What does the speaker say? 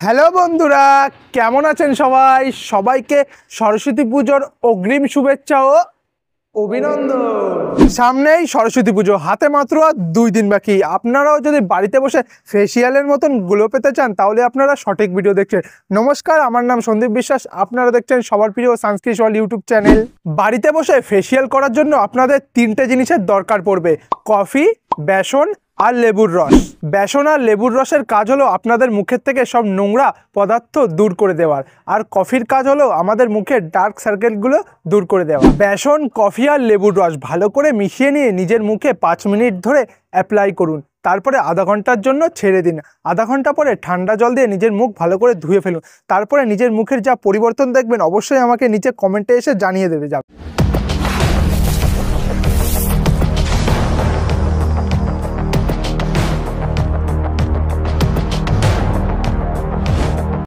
Hello বন্ধুরা, কেমন আছেন সবাই? সবাইকে সরস্বতী পুজোর অগ্রিম শুভেচ্ছা ও অভিনন্দন। সামনেই সরস্বতী পুজো, হাতে মাত্র আর 2 দিন বাকি। আপনারাও যদি বাড়িতে বসে ফেসিয়ালের মতন গ্লো পেতে চান তাহলে আপনারা সঠিক ভিডিও দেখছেন। নমস্কার, আমার নাম সন্দীপ বিশ্বাস, আপনারা দেখছেন সবার প্রিয় সানস্ক্রিন ওয়ার্ল্ড ইউটিউব চ্যানেল। বাড়িতে বসে ফেসিয়াল করার জন্য আপনাদের 3টে জিনিসের দরকার পড়বে: কফি, বেসন আর লেবুর রস। বেসন আর লেবুর রসের কাজ হলো আপনাদের মুখের থেকে সব নোংরা পদার্থ দূর করে দেওয়ার, আর কফির কাজ হলো আমাদের মুখের ডার্ক সার্কেলগুলো দূর করে দেওয়া। বেসন, কফি আর লেবুর রস ভালো করে মিশিয়ে নিয়ে নিজের মুখে 5 মিনিট ধরে অ্যাপ্লাই করুন। তারপরে আধা ঘন্টার জন্য ছেড়ে দিন। আধা ঘন্টা পরে ঠান্ডা জল দিয়ে নিজের মুখ ভালো করে ধুয়ে ফেলুন। তারপরে নিজের মুখের যা পরিবর্তন দেখবেন অবশ্যই আমাকে নিচে কমেন্টে এসে জানিয়ে দেবে যাবে।